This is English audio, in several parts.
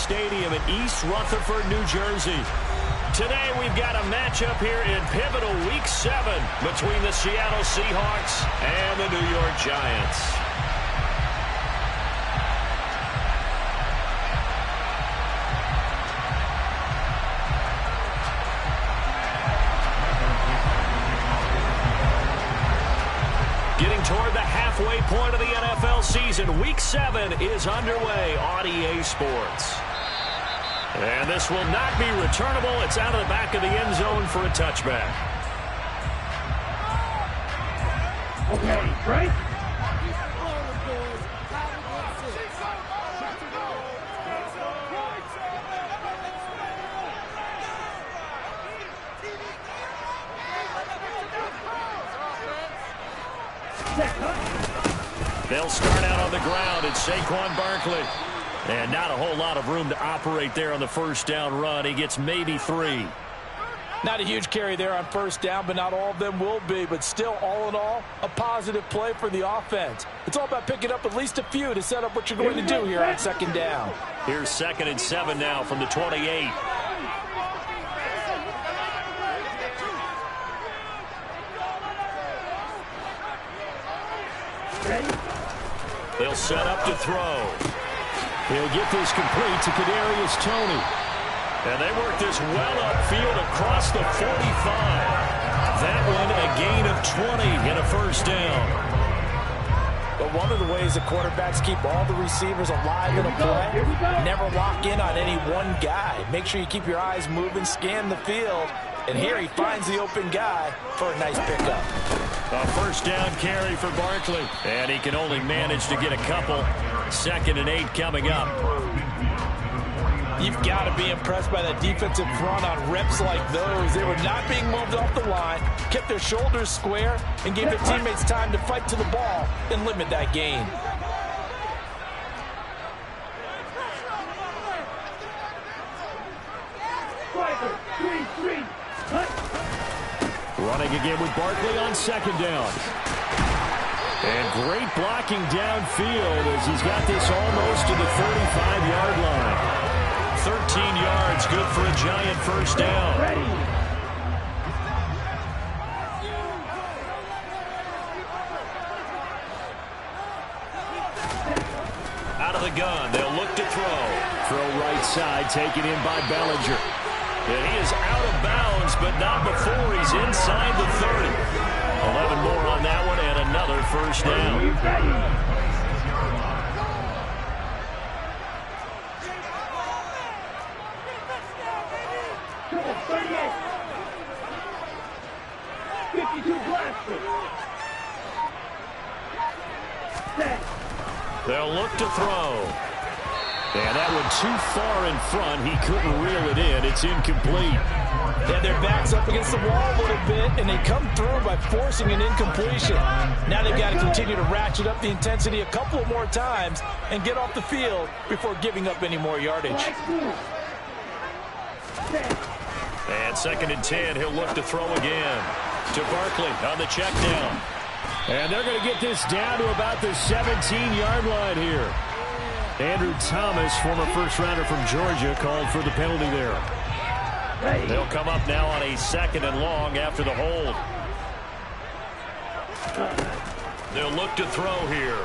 Stadium in East Rutherford, New Jersey. Today we've got a matchup here in pivotal Week 7 between the Seattle Seahawks and the New York Giants. Getting toward the halfway point of the NFL season, Week 7 is underway on EA Sports. And this will not be returnable. It's out of the back of the end zone for a touchback. Okay, right? They'll start out on the ground. It's Saquon Barkley. And not a whole lot of room to operate there on the first down run. He gets maybe 3. Not a huge carry there on first down, but not all of them will be. But still, all in all, a positive play for the offense. It's all about picking up at least a few to set up what you're going to do here on second down. Here's 2nd and 7 now from the 28. They'll set up to throw. He'll get this complete to Kadarius Toney. And they work this well upfield across the 45. That one a gain of 20 and a first down. But one of the ways that quarterbacks keep all the receivers alive in a play, never lock in on any one guy. Make sure you keep your eyes moving, scan the field. And here he finds the open guy for a nice pickup. A first down carry for Barkley. And he can only manage to get a couple. 2nd and 8 coming up. You've got to be impressed by that defensive front on reps like those. They were not being moved off the line, kept their shoulders square, and gave their teammates time to fight to the ball and limit that gain. Running again with Barkley on 2nd down. And great blocking downfield as he's got this almost to the 35-yard line. 13 yards, good for a Giant first down. Out of the gun, they'll look to throw. Throw right side, taken in by Bellinger. And he is out of bounds, but not before he's inside the 30. 11 more on that one, and another first down. They'll look to throw. And that one too far in front. He couldn't reel it in. It's incomplete. Yeah, their back's up against the wall a little bit, and they come through by forcing an incompletion. Now they've got to continue to ratchet up the intensity a couple more times and get off the field before giving up any more yardage. And 2nd and 10, he'll look to throw again. To Barkley on the check down. And they're going to get this down to about the 17-yard line here. Andrew Thomas, former first-rounder from Georgia, called for the penalty there. They'll come up now on a 2nd and long after the hold. They'll look to throw here.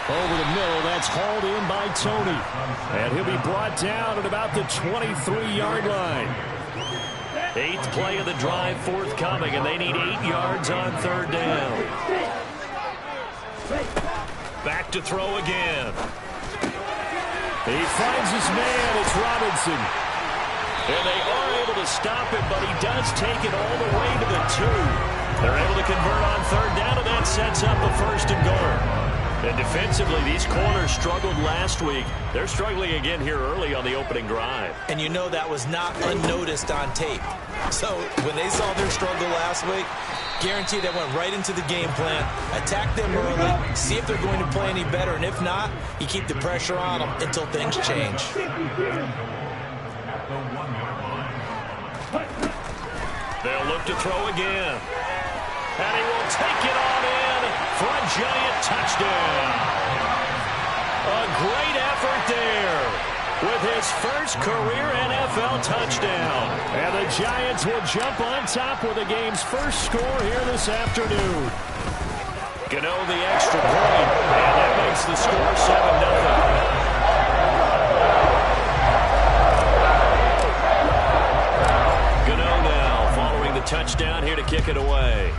Over the middle, that's hauled in by Toney. And he'll be brought down at about the 23-yard line. 8th play of the drive forthcoming, and they need 8 yards on 3rd down. Back to throw again. He finds his man. It's Robinson. And they are able to stop him, but he does take it all the way to the 2. They're able to convert on 3rd down, and that sets up a 1st and goal. And defensively, these corners struggled last week. They're struggling again here early on the opening drive. And you know that was not unnoticed on tape. So when they saw their struggle last week, guaranteed they went right into the game plan, attack them early, see if they're going to play any better, and if not, you keep the pressure on them until things change. They'll look to throw again. And he will take it on in for a Giant touchdown. A great effort there. with his first career NFL touchdown. And the Giants will jump on top with the game's first score here this afternoon. Gano the extra point, and that makes the score 7-0. Touchdown here to kick it away.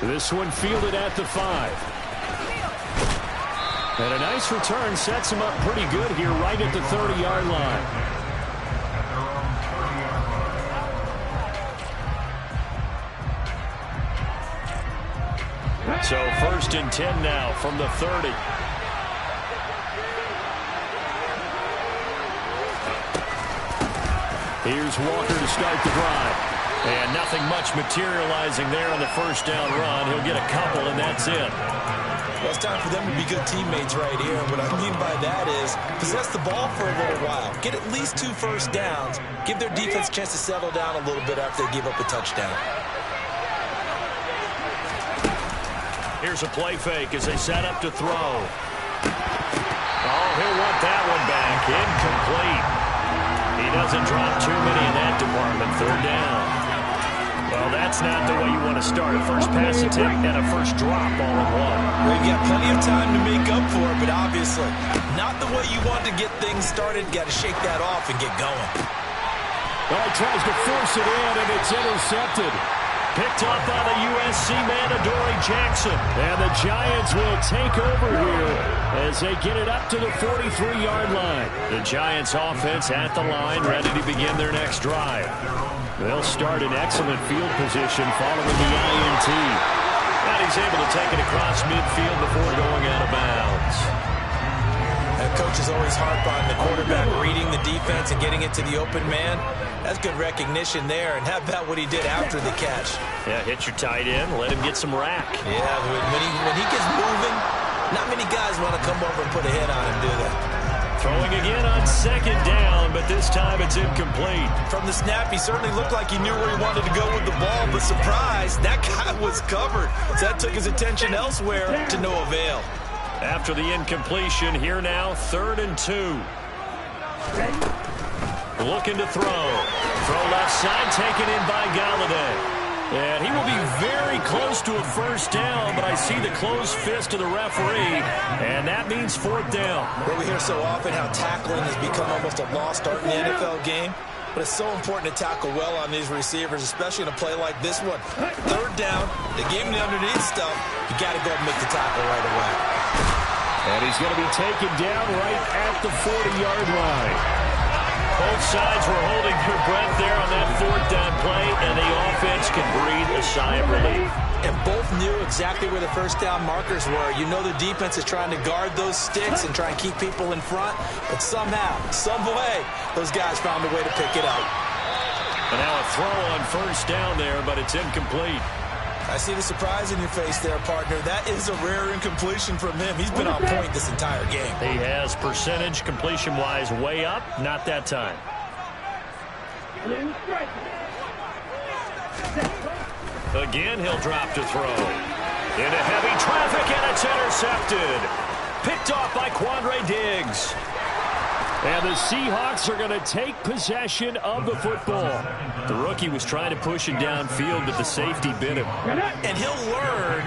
This one fielded at the 5. And a nice return sets him up pretty good here right at the 30-yard line. So 1st and 10 now from the 30. Here's Walker to start the drive. And nothing much materializing there on the first down run. He'll get a couple, and that's it. Well, it's time for them to be good teammates right here. And what I mean by that is possess the ball for a little while. Get at least 2 first downs. Give their defense a chance to settle down a little bit after they give up a touchdown. Here's a play fake as they set up to throw. Oh, he'll want that one back. Incomplete. He doesn't drop too many in that department. 3rd down. Well, that's not the way you want to start. A first pass attempt and a first drop all in one. Well, you've got plenty of time to make up for it, but obviously not the way you want to get things started. Got to shake that off and get going. Well, he tries to force it in, and it's intercepted. Picked up by the USC man, Adoree Jackson. And the Giants will take over here as they get it up to the 43-yard line. The Giants offense at the line, ready to begin their next drive. They'll start in excellent field position following the INT. And he's able to take it across midfield before going out of bounds. And coaches always harp on the quarterback reading the defense and getting it to the open man. That's good recognition there. And how about what he did after the catch? Yeah, hit your tight end, let him get some rack. Yeah, when he gets moving, not many guys want to come over and put a hit on him, do they? Throwing again on 2nd down, but this time it's incomplete. From the snap, he certainly looked like he knew where he wanted to go with the ball, but surprise, that guy was covered. So that took his attention elsewhere to no avail. After the incompletion, here now, 3rd and 2. Looking to throw. Throw left side, taken in by Galladay. And he will be very close to a first down, but I see the closed fist of the referee, and that means 4th down. Well, we hear so often how tackling has become almost a lost art in the NFL game, but it's so important to tackle well on these receivers, especially in a play like this one. 3rd down, the game the underneath stuff, you got to go and make the tackle right away. And he's going to be taken down right at the 40-yard line. Both sides were holding their breath there on that 4th down play, and the offense can breathe a sigh of relief. And both knew exactly where the first down markers were. You know the defense is trying to guard those sticks and try and keep people in front, but somehow, some way, those guys found a way to pick it up. And now a throw on 1st down there, but it's incomplete. I see the surprise in your face there, partner. That is a rare incompletion from him. He's been on point this entire game. He has percentage completion-wise way up. Not that time. Again, he'll drop to throw. Into heavy traffic, and it's intercepted. Picked off by Quandre Diggs. And the Seahawks are going to take possession of the football. The rookie was trying to push it downfield, but the safety bit him. And he'll learn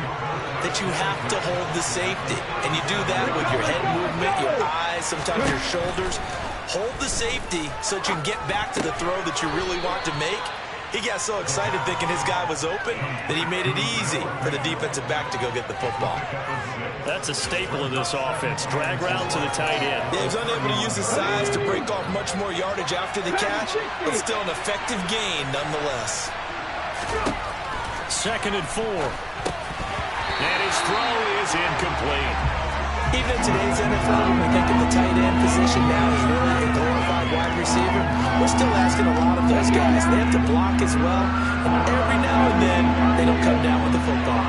that you have to hold the safety. And you do that with your head movement, your eyes, sometimes your shoulders. Hold the safety so that you can get back to the throw that you really want to make. He got so excited thinking his guy was open that he made it easy for the defensive back to go get the football. That's a staple of this offense. Drag route to the tight end. Yeah, he was unable to use his size to break off much more yardage after the catch, but still an effective gain nonetheless. 2nd and 4. And his throw is incomplete. Even in today's NFL, when we think of the tight end position now as really a glorified wide receiver, we're still asking a lot of those guys. They have to block as well, and every now and then, they don't come down with the football.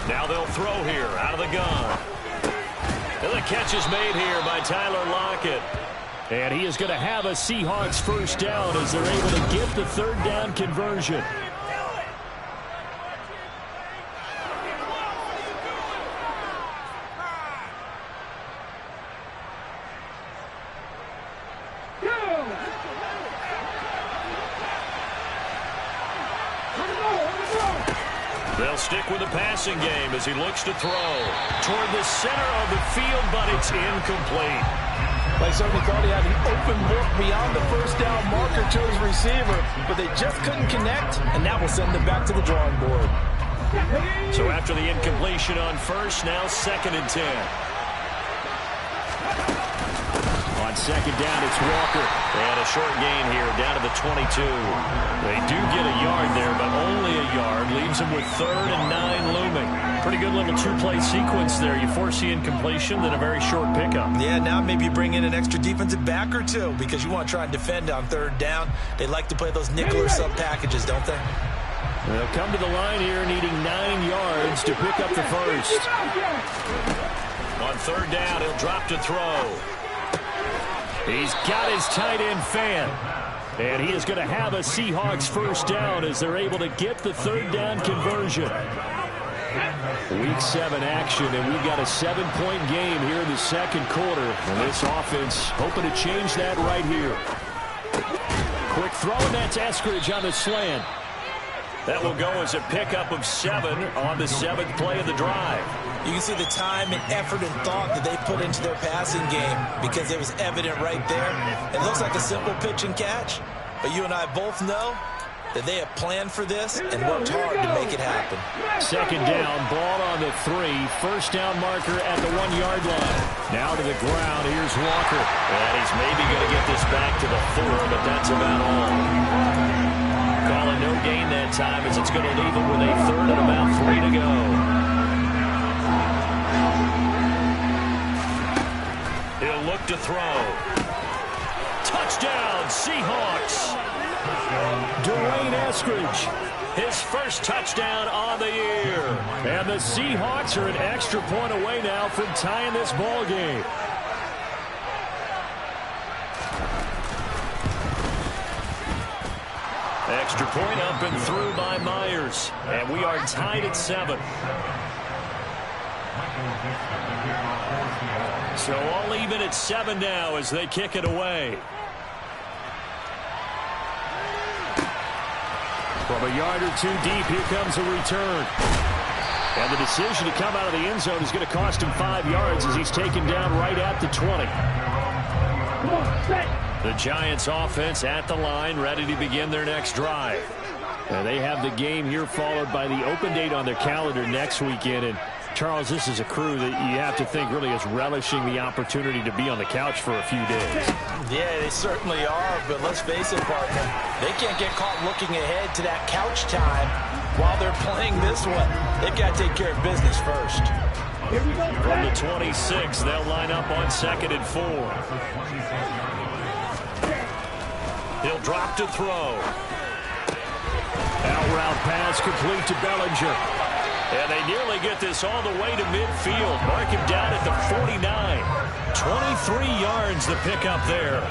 Now they'll throw here out of the gun. And the catch is made here by Tyler Lockett. And he is going to have a Seahawks first down as they're able to get the third down conversion. They'll stick with the passing game as he looks to throw toward the center of the field, but it's incomplete. They certainly thought he had an open look beyond the first down marker to his receiver, but they just couldn't connect, and that will send them back to the drawing board. So after the incompletion on first, now 2nd and 10. On second down, it's Walker. And a short gain here, down to the 22. They do get a yard there, but only a yard. Leaves them with 3rd and 9 looming. Pretty good little two-play sequence there. You force the incompletion, then a very short pickup. Yeah, now maybe you bring in an extra defensive back or two because you want to try and defend on 3rd down. They like to play those nickel or sub packages, don't they? They'll come to the line here needing 9 yards to pick up the first. On 3rd down, he'll drop to throw. He's got his tight end fan. And he is going to have a Seahawks first down as they're able to get the 3rd down conversion. Week 7 action, and we've got a 7-point game here in the second quarter. And this offense hoping to change that right here. Quick throw, and that's Eskridge on the slant. That will go as a pickup of 7 on the 7th play of the drive. You can see the time and effort and thought that they put into their passing game because it was evident right there. It looks like a simple pitch and catch, but you and I both know that they have planned for this and worked hard to make it happen. 2nd down, ball on the 3. First down marker at the 1-yard line. Now to the ground, here's Walker. And he's maybe going to get this back to the 4, but that's about all. Calling no gain that time as it's going to leave him with a 3rd and about 3 to go. He'll look to throw. Touchdown, Seahawks. Dwayne Eskridge, his first touchdown on the year. And the Seahawks are an extra point away now from tying this ball game. Extra point up and through by Myers. And we are tied at 7. So all even at 7 now as they kick it away. From a yard or 2 deep, here comes a return. And the decision to come out of the end zone is going to cost him 5 yards as he's taken down right at the 20. The Giants offense at the line, ready to begin their next drive. And they have the game here followed by the open date on their calendar next weekend. And Charles, this is a crew that you have to think really is relishing the opportunity to be on the couch for a few days. Yeah, they certainly are, but let's face it, partner. They can't get caught looking ahead to that couch time while they're playing this one. They've got to take care of business first. From the 26, they'll line up on 2nd and 4. He'll drop to throw. Out route pass complete to Bellinger. And they nearly get this all the way to midfield. Mark him down at the 49. 23 yards the pickup there.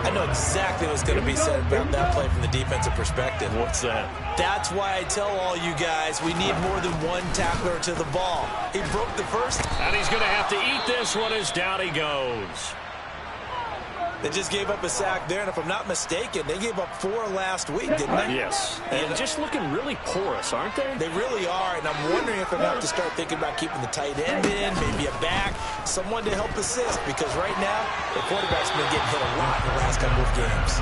I know exactly what's going to be said about that play from the defensive perspective. What's that? That's why I tell all you guys we need more than one tackler to the ball. He broke the first. And he's going to have to eat this one as down he goes. They just gave up a sack there, and if I'm not mistaken, they gave up 4 last week, didn't they? Yes. And just looking really porous, aren't they? They really are, and I'm wondering if I'm going to have to start thinking about keeping the tight end in, maybe a back, someone to help assist, because right now, the quarterback's been getting hit a lot in the last couple of games.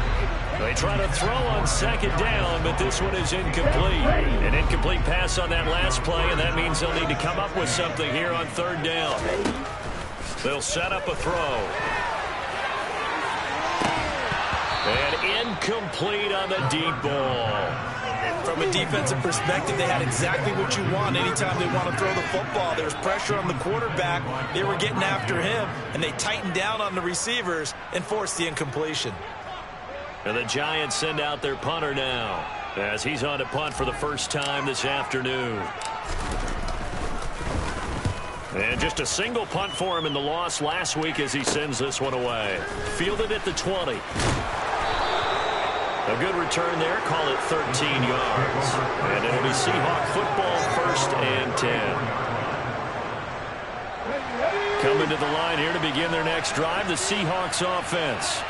They try to throw on 2nd down, but this one is incomplete. An incomplete pass on that last play, and that means they'll need to come up with something here on 3rd down. They'll set up a throw. And incomplete on the deep ball. From a defensive perspective, they had exactly what you want anytime they want to throw the football. There was pressure on the quarterback. They were getting after him, and they tightened down on the receivers and forced the incompletion. And the Giants send out their punter now as he's on to punt for the first time this afternoon. And just a single punt for him in the loss last week as he sends this one away. Fielded at the 20. A good return there. Call it 13 yards. And it'll be Seahawk football, 1st and 10. Coming to the line here to begin their next drive, the Seahawks offense.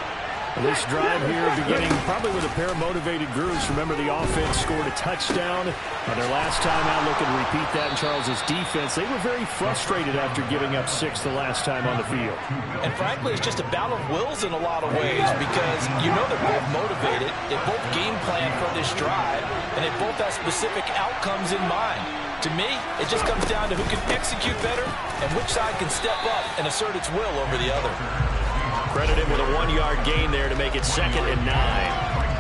This drive here beginning probably with a pair of motivated groups. Remember, the offense scored a touchdown on their last time out, looking to repeat that in Charles's defense. They were very frustrated after giving up 6 the last time on the field. And frankly, it's just a battle of wills in a lot of ways because you know they're both motivated. They both game plan for this drive, and they both have specific outcomes in mind. To me, it just comes down to who can execute better and which side can step up and assert its will over the other. Credited with a 1-yard gain there to make it 2nd and 9.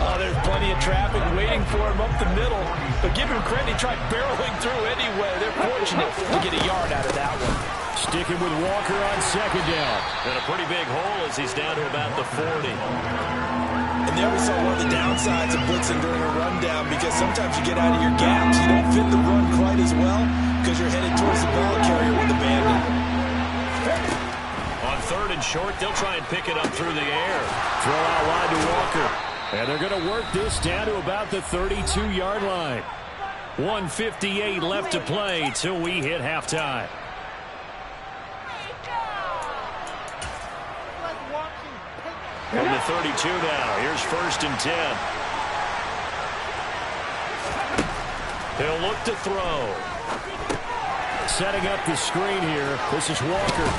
Oh, there's plenty of traffic waiting for him up the middle. But give him credit, he tried barreling through anyway. They're fortunate to get a yard out of that one. Sticking with Walker on 2nd down. And a pretty big hole as he's down to about the 40. And there we saw one of the downsides of blitzing during a rundown because sometimes you get out of your gaps. You don't fit the run quite as well because you're headed towards the ball carrier with the bandit. On 3rd and short, they'll try and pick it up through the air. Throw out wide to Walker. And they're going to work this down to about the 32-yard line. 1:58 left to play till we hit halftime. From the 32 now. Here's 1st and 10. He'll look to throw. Setting up the screen here. This is Walker.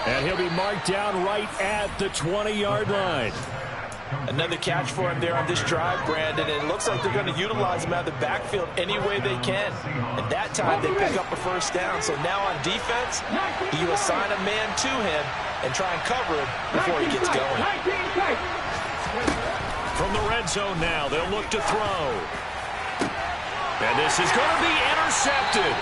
And he'll be marked down right at the 20-yard line. Another catch for him there on this drive, Brandon. And it looks like they're going to utilize him out of the backfield any way they can. And that time they pick up a 1st down. So now on defense, you assign a man to him and try and cover him before he gets going. From the red zone now, they'll look to throw. And this is going to be intercepted.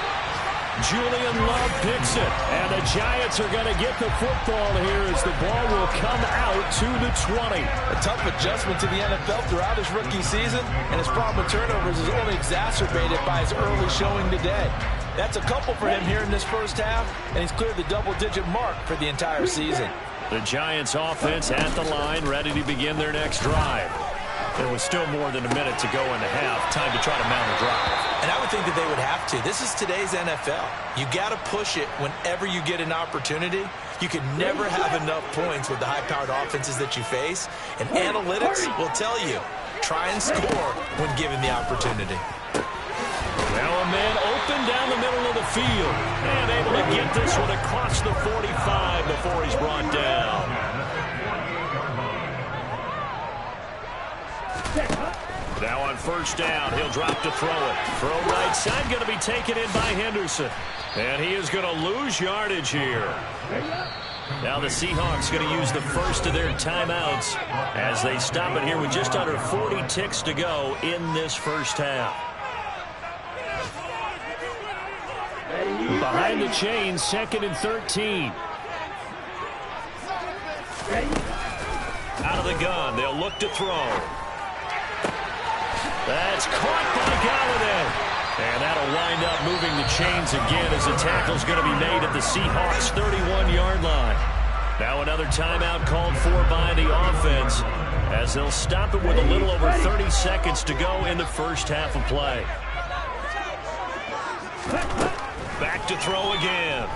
Julian Love picks it, and the Giants are going to get the football here as the ball will come out to the 20. A tough adjustment to the NFL throughout his rookie season, and his problem with turnovers is only exacerbated by his early showing today. That's a couple for him here in this 1st half, and he's cleared the double-digit mark for the entire season. The Giants offense at the line, ready to begin their next drive. There was still more than a minute to go in the half. Time to try to mount a drive. And I would think that they would have to. This is today's NFL. You got to push it whenever you get an opportunity. You can never have enough points with the high-powered offenses that you face. And analytics will tell you, try and score when given the opportunity. Now a man open down the middle of the field. And able to get this one across the 45 before he's brought down. Now on 1st down, he'll drop to throw it. Throw right side, going to be taken in by Henderson. And he is going to lose yardage here. Now the Seahawks going to use the first of their timeouts as they stop it here with just under 40 ticks to go in this 1st half. Behind the chains, 2nd and 13. Out of the gun, they'll look to throw. That's caught by Galladay. And that'll wind up moving the chains again as the tackle's going to be made at the Seahawks' 31-yard line. Now another timeout called for by the offense as they'll stop it with a little over 30 seconds to go in the 1st half of play. Back to throw again.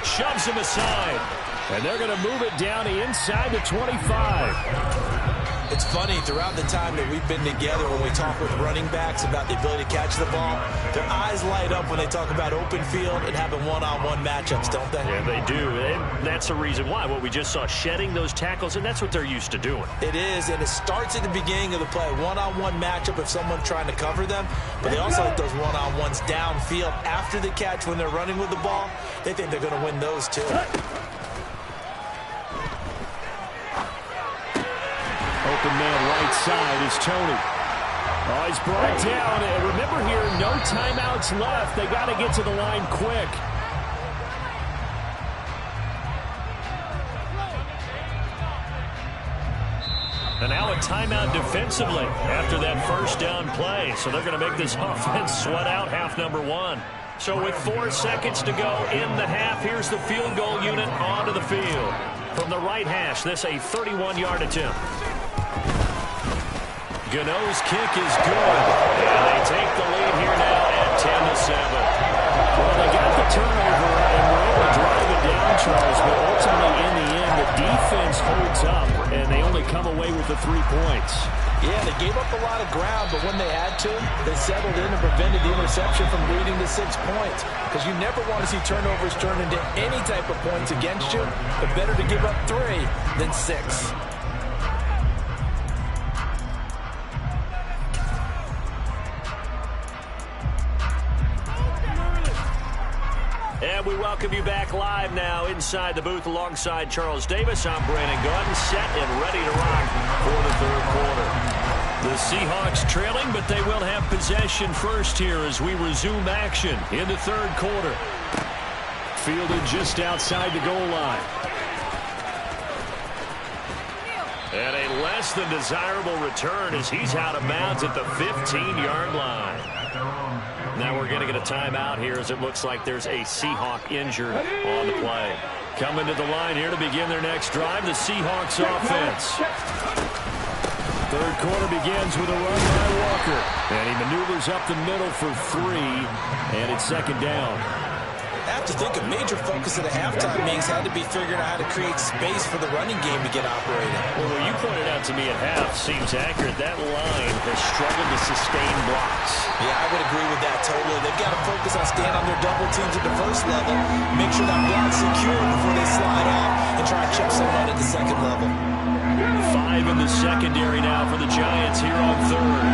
Shoves him aside. And they're going to move it down to inside the 25. It's funny, throughout the time that we've been together, when we talk with running backs about the ability to catch the ball, their eyes light up when they talk about open field and having one-on-one matchups, don't they? Yeah, they do. And that's the reason why. What we just saw, shedding those tackles, and that's what they're used to doing. It is, and it starts at the beginning of the play. One-on-one matchup if someone's trying to cover them, but they also like those one-on-ones downfield after the catch when they're running with the ball. They think they're going to win those, too. Open man right side is Tony. Oh, he's brought down. And remember here, no timeouts left. They got to get to the line quick. And now a timeout defensively after that first down play. So they're going to make this offense sweat out half number one. So with 4 seconds to go in the half, here's the field goal unit onto the field. From the right hash, this a 31-yard attempt. Gano's kick is good. And they take the lead here now at 10-7. Well, they got the turnover and were able to drive it down, Charles, but ultimately in the end, the defense holds up, and they only come away with the 3 points. Yeah, they gave up a lot of ground, but when they had to, they settled in and prevented the interception from leading to 6 points. Because you never want to see turnovers turn into any type of points against you, but better to give up 3 than 6. And we welcome you back live now inside the booth alongside Charles Davis. I'm Brandon Gaudin, set and ready to rock for the third quarter. The Seahawks trailing, but they will have possession first here as we resume action in the third quarter. Fielded just outside the goal line. And a less than desirable return as he's out of bounds at the 15-yard line. Now we're going to get a timeout here as it looks like there's a Seahawk injured on the play. Coming to the line here to begin their next drive, the Seahawks offense. Third quarter begins with a run by Walker. And he maneuvers up the middle for 3, and it's second down. I have to think a major focus of the halftime meetings had to be figuring out how to create space for the running game to get operating. Well, what you pointed out to me at half seems accurate. That line has struggled to sustain blocks. Yeah, I would agree with that totally. They've got to focus on staying on their double teams at the first level, make sure that block's secure before they slide off, and try to chip someone at the second level. 5 in the secondary now for the Giants here on third.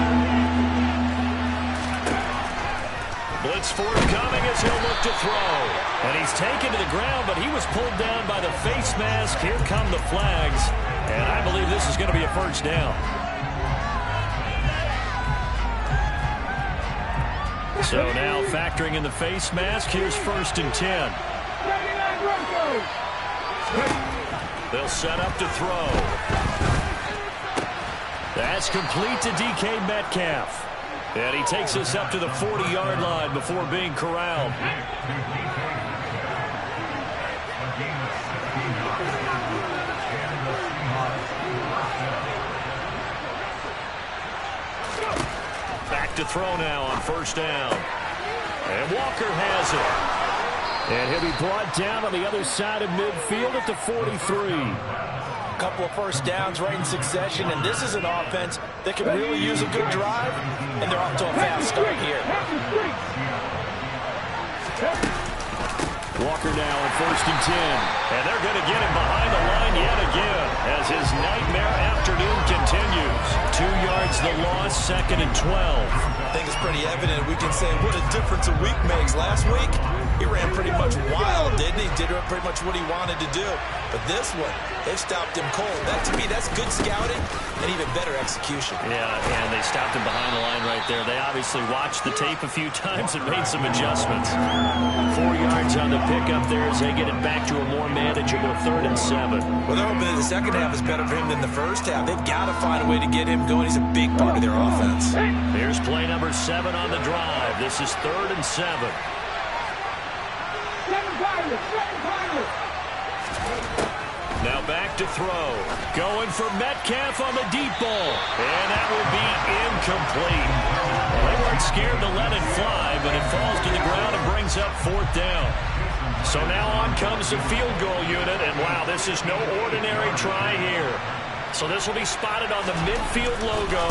Blitz forthcoming as he'll look to throw. And he's taken to the ground, but he was pulled down by the face mask. Here come the flags. And I believe this is going to be a first down. So now factoring in the face mask, here's 1st and 10. They'll set up to throw. That's complete to DK Metcalf. And he takes us up to the 40-yard line before being corralled. Back to throw now on first down. And Walker has it. And he'll be brought down on the other side of midfield at the 43. Couple of first downs right in succession, and this is an offense that can really use a good drive, and they're off to a fast start here. Walker now on 1st and 10. And they're going to get him behind the line yet again as his nightmare afternoon continues. 2 yards the loss, 2nd and 12. I think it's pretty evident we can say what a difference a week makes. Last week, he ran pretty much wild, didn't he? Did pretty much what he wanted to do. But this one, they stopped him cold. That, to me, that's good scouting and even better execution. Yeah, and they stopped him behind the line right there. They obviously watched the tape a few times and made some adjustments. 4 yards on the pickup there as they get it back to a more manageable 3rd and 7. Well, they're hoping that the second half is better for him than the first half. They've got to find a way to get him going. He's a big part of their offense. Here's play number 7 on the drive. This is 3rd and 7. Now back to throw. Going for Metcalf on the deep ball. And that will be incomplete. Well, they weren't scared to let it fly, but it falls to the ground and brings up 4th down. So now on comes the field goal unit. And wow, this is no ordinary try here. So this will be spotted on the midfield logo.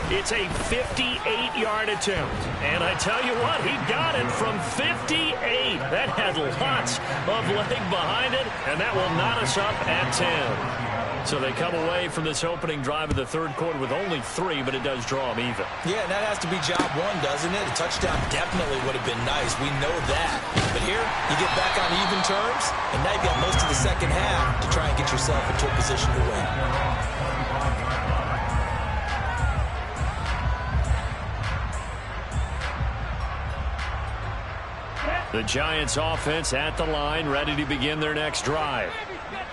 It's a 58-yard attempt. And I tell you what, he got it from 58. That had lots of leg behind it, and that will knot us up at 10. So they come away from this opening drive of the third quarter with only 3, but it does draw them even. Yeah, and that has to be job 1, doesn't it? A touchdown definitely would have been nice. We know that. But here, you get back on even terms, and now you've got most of the second half to try and get yourself into a position to win. The Giants offense at the line, ready to begin their next drive.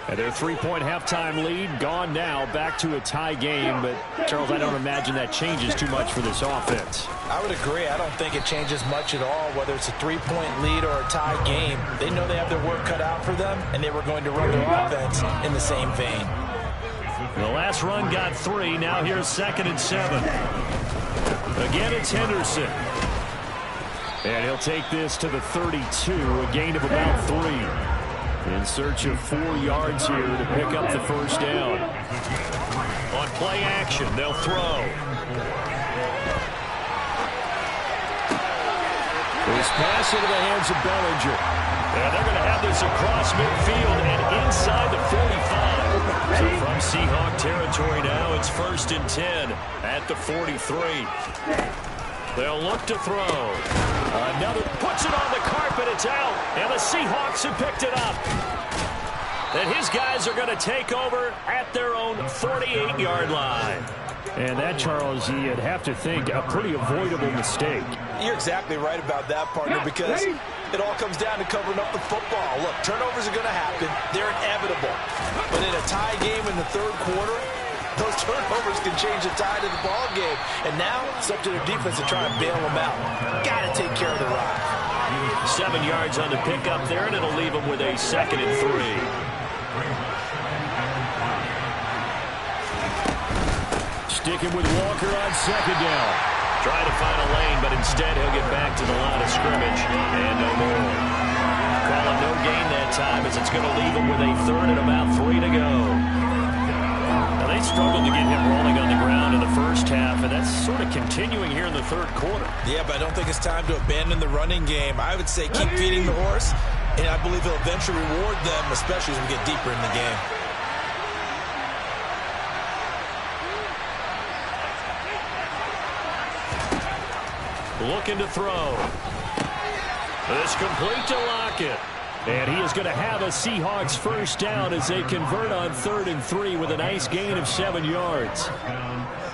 And their three-point halftime lead gone now, back to a tie game. But, Charles, I don't imagine that changes too much for this offense. I would agree. I don't think it changes much at all, whether it's a three-point lead or a tie game. They know they have their work cut out for them, and they were going to run their offense in the same vein. The last run got 3. Now here's 2nd and 7. Again, it's Henderson. And he'll take this to the 32, a gain of about 3. In search of 4 yards here to pick up the first down. On play action, they'll throw. This pass into the hands of Bellinger. And they're going to have this across midfield and inside the 45. So from Seahawk territory now, it's 1st and 10 at the 43. They'll look to throw. Another puts it on the carpet. It's out. And the Seahawks have picked it up. And his guys are going to take over at their own 48-yard line. And that, Charles, you'd have to think a pretty avoidable mistake. You're exactly right about that, partner, because it all comes down to covering up the football. Look, turnovers are going to happen. They're inevitable. But in a tie game in the third quarter, those turnovers can change the tide of the ball game. And now it's up to their defense to try and bail them out. Got to take care of the rock. 7 yards on the pickup there, and it'll leave them with a 2nd and 3. Sticking with Walker on 2nd down. Trying to find a lane, but instead he'll get back to the line of scrimmage. And no more. Calling no gain that time as it's going to leave him with a 3rd and about 3 to go. Now they struggled to get him rolling on the ground in the first half, and that's sort of continuing here in the third quarter. Yeah, but I don't think it's time to abandon the running game. I would say keep feeding the horse, and I believe he'll eventually reward them, especially as we get deeper in the game. Looking to throw. It's complete to Lockett. And he is going to have a Seahawks first down as they convert on 3rd and 3 with a nice gain of 7 yards.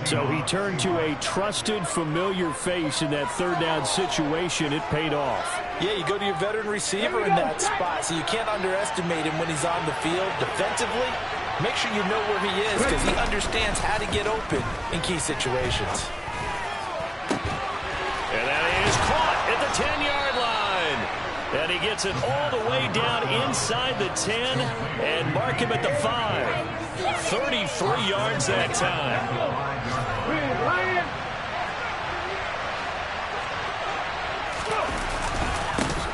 So he turned to a trusted, familiar face in that 3rd down situation. It paid off. Yeah, you go to your veteran receiver in that spot, so you can't underestimate him when he's on the field defensively. Make sure you know where he is because he understands how to get open in key situations. And that is caught at the 10-yard line. And he gets it all the way down inside the 10 and mark him at the 5. 33 yards that time.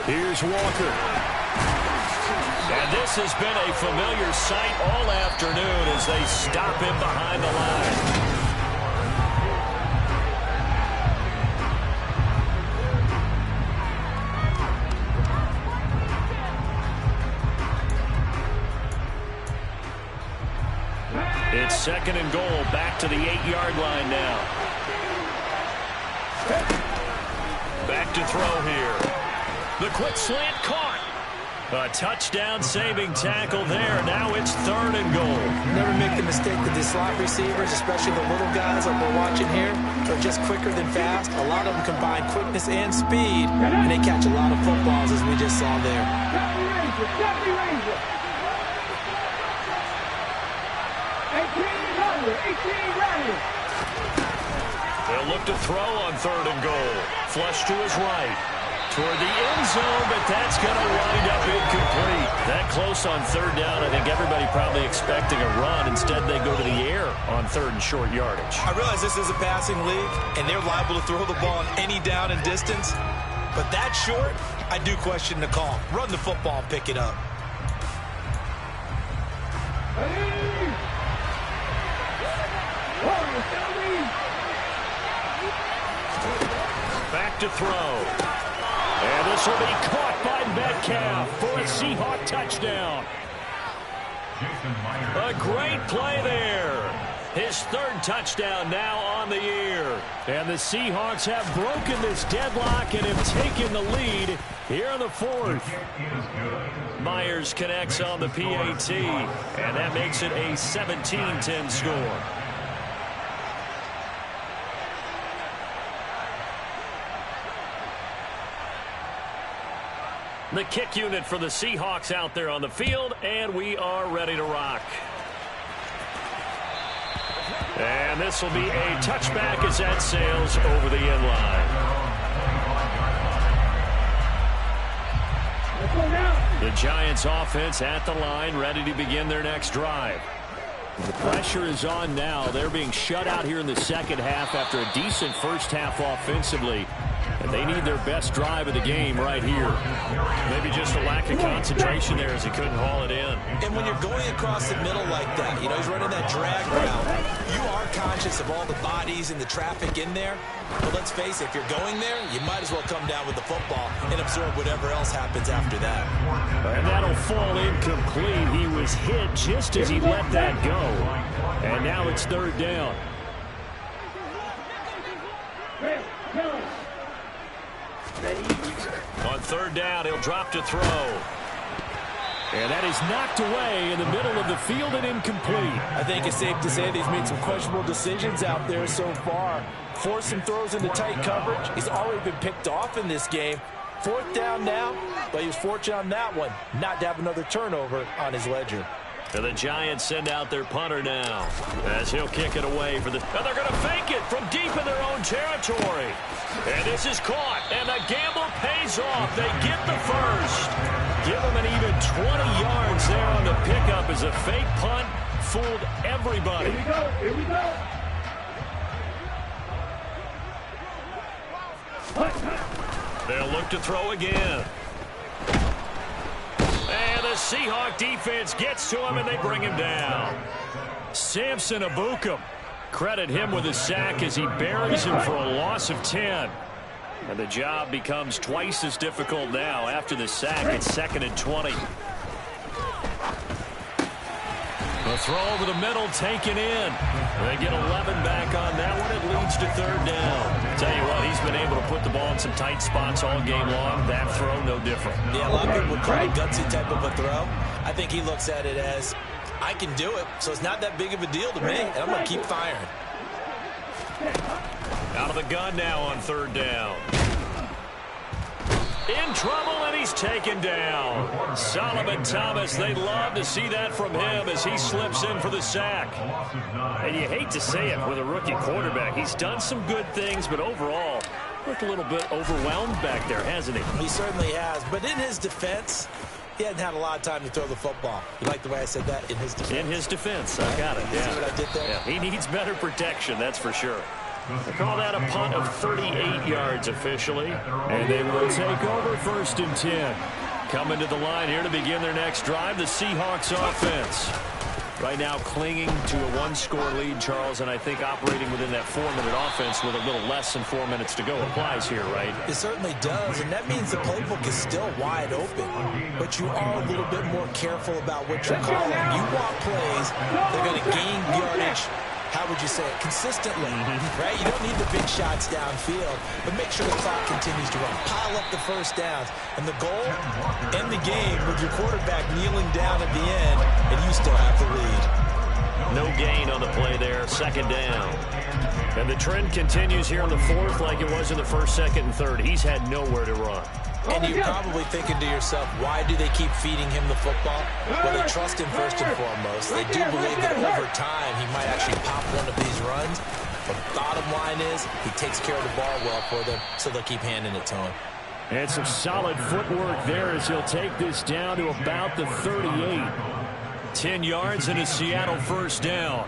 Here's Walker. And this has been a familiar sight all afternoon as they stop him behind the line. It's 2nd and goal, back to the 8-yard line now. Back to throw here. The quick slant caught. A touchdown-saving tackle there. Now it's 3rd and goal. Never make the mistake that the slot receivers, especially the little guys like we're watching here, are just quicker than fast. A lot of them combine quickness and speed, and they catch a lot of footballs, as we just saw there. They'll look to throw on 3rd and goal. Flush to his right. Toward the end zone, but that's going to wind up incomplete. That close on 3rd down, I think everybody probably expecting a run. Instead, they go to the air on 3rd and short yardage. I realize this is a passing league, and they're liable to throw the ball on any down and distance. But that short, I do question the call. Run the football and pick it up. Back to throw. And this will be caught by Metcalf for a Seahawk touchdown. A great play there. His 3rd touchdown now on the year. And the Seahawks have broken this deadlock and have taken the lead here in the 4th. Myers connects on the PAT, and that makes it a 17-10 score. The kick unit for the Seahawks out there on the field, and we are ready to rock. And this will be a touchback as that sails over the end line. The Giants offense at the line, ready to begin their next drive. The pressure is on now. They're being shut out here in the second half after a decent first half offensively. And they need their best drive of the game right here. Maybe just a lack of concentration there as he couldn't haul it in. And when you're going across the middle like that, you know, he's running that drag route, you are conscious of all the bodies and the traffic in there. But let's face it, if you're going there, you might as well come down with the football and absorb whatever else happens after that. And that'll fall incomplete. He was hit just as he let that go. And now it's third down. On third down, he'll drop to throw. And that is knocked away in the middle of the field and incomplete. I think it's safe to say that he's made some questionable decisions out there so far. Forced some throws into tight coverage. He's already been picked off in this game. Fourth down now, but he was fortunate on that one not to have another turnover on his ledger. And the Giants send out their punter now as he'll kick it away for the... And they're going to fake it from deep in their own territory. And this is caught, and the gamble pays off. They get the first. Give them an even 20 yards there on the pickup as a fake punt fooled everybody. Here we go. They'll look to throw again. And the Seahawk defense gets to him, and they bring him down. Samson Ebukam. Credit him with a sack as he buries him for a loss of 10. And the job becomes twice as difficult now after the sack. It's 2nd and 20. The throw over the middle taken in. They get 11 back on that one. It leads to third down. Tell you what, he's been able to put the ball in some tight spots all game long. That throw, no different. Yeah, a lot of people would call it gutsy type of a throw. I think he looks at it as, I can do it, so it's not that big of a deal to me, and I'm going to keep firing. Out of the gun now on third down. In trouble, and he's taken down. Solomon Thomas, they'd love to see that from him as he slips in for the sack. And you hate to say it with a rookie quarterback. He's done some good things, but overall, looked a little bit overwhelmed back there, hasn't he? He certainly has, but in his defense, he hadn't had a lot of time to throw the football. You like the way I said that? In his defense. In his defense, I got it. Yeah. See what I did there? Yeah, he needs better protection, that's for sure. They call that a punt of 38 yards officially. And they will take over 1st and 10. Coming to the line here to begin their next drive, the Seahawks offense. Right now clinging to a one-score lead, Charles, and I think operating within that 4-minute offense with a little less than 4 minutes to go applies here, right? It certainly does, and that means the playbook is still wide open. But you are a little bit more careful about what you're calling. You want plays, they're going to gain yardage. How would you say it? Consistently, right? You don't need the big shots downfield, but make sure the clock continues to run. Pile up the first downs. And the goal, end the game with your quarterback kneeling down at the end, and you still have the lead. No gain on the play there, 2nd down. And the trend continues here in the 4th like it was in the 1st, 2nd, and 3rd. He's had nowhere to run. And you're probably thinking to yourself, why do they keep feeding him the football? Well, they trust him first and foremost. They do believe that over time he might actually pop one of these runs. But the bottom line is he takes care of the ball well for them, so they'll keep handing it to him. And some solid footwork there as he'll take this down to about the 38. 10 yards and a Seattle 1st down.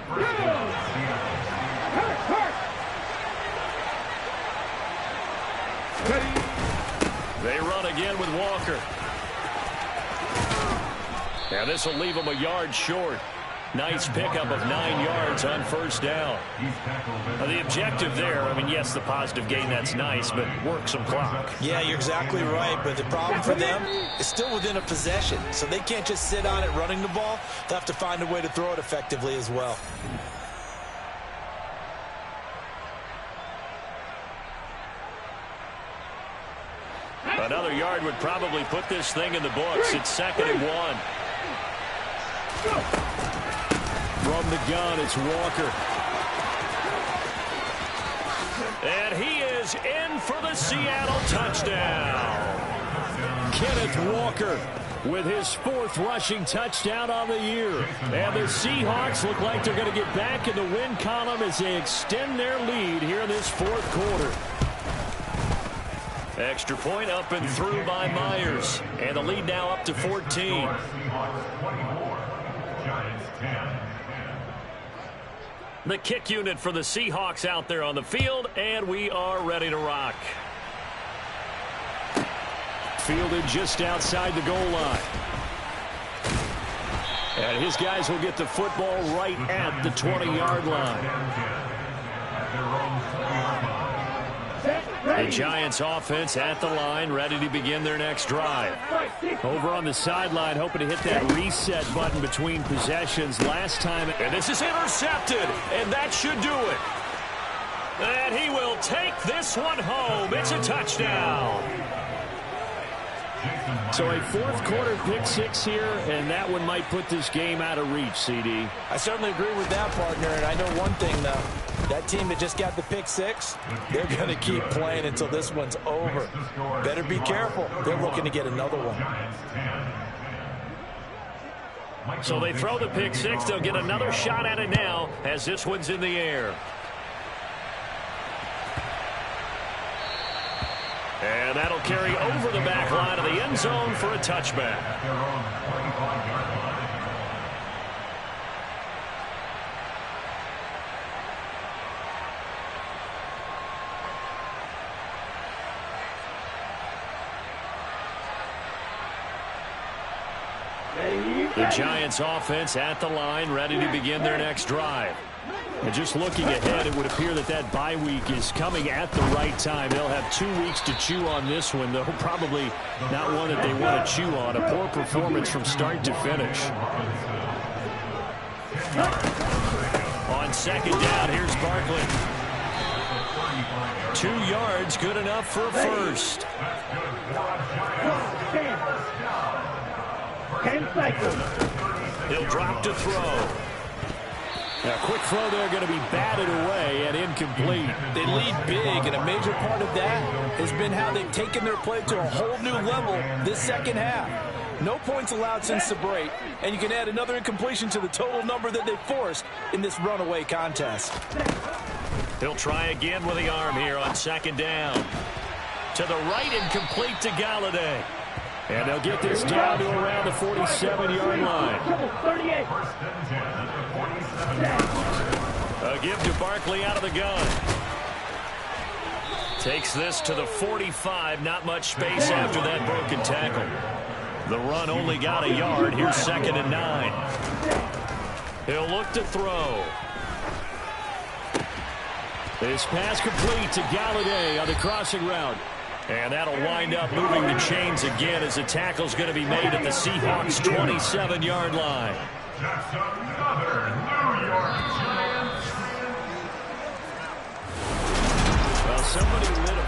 They run again with Walker. And this will leave them a yard short. Nice pickup of 9 yards on 1st down. Now, the objective there, I mean, yes, the positive gain, that's nice, but work some clock. Yeah, you're exactly right, but the problem for them is still within a possession, so they can't just sit on it running the ball. They'll have to find a way to throw it effectively as well. Another yard would probably put this thing in the books. It's 2nd and 1. From the gun, it's Walker. And he is in for the Seattle touchdown. Kenneth Walker with his 4th rushing touchdown on the year. And the Seahawks look like they're going to get back in the win column as they extend their lead here in this 4th quarter. Extra point up and through by Myers. And the lead now up to 14. The kick unit for the Seahawks out there on the field, and we are ready to rock. Fielded just outside the goal line. And his guys will get the football right at the 20-yard line. The Giants offense at the line, ready to begin their next drive. Over on the sideline, hoping to hit that reset button between possessions last time. And this is intercepted, and that should do it. And he will take this one home. It's a touchdown. So a 4th quarter pick 6 here, and that one might put this game out of reach, CD. I certainly agree with that, partner, and I know one thing, though. That team that just got the pick 6, they're going to keep playing until this one's over. Better be careful. They're looking to get another one. So they throw the pick 6. They'll get another shot at it now as this one's in the air. And that'll carry over the back line of the end zone for a touchback. The Giants offense at the line, ready to begin their next drive. And just looking ahead, it would appear that that bye week is coming at the right time. They'll have 2 weeks to chew on this one, though probably not one that they want to chew on. A poor performance from start to finish. On 2nd down, here's Barkley. 2 yards, good enough for a first. 10 seconds. He'll drop to throw. A quick throw there going to be batted away and incomplete. They lead big, and a major part of that has been how they've taken their play to a whole new level this second half. No points allowed since the break, and you can add another incompletion to the total number that they forced in this runaway contest. He'll try again with the arm here on 2nd down. To the right and complete to Galladay. And they'll get this down to around the 47-yard line. A give to Barkley out of the gun. Takes this to the 45. Not much space after that broken tackle. The run only got a yard. Here's 2nd and 9. He'll look to throw. This pass complete to Galladay on the crossing route. And that'll wind up moving the chains again as the tackle's going to be made at the Seahawks' 27-yard line. Well, somebody lit a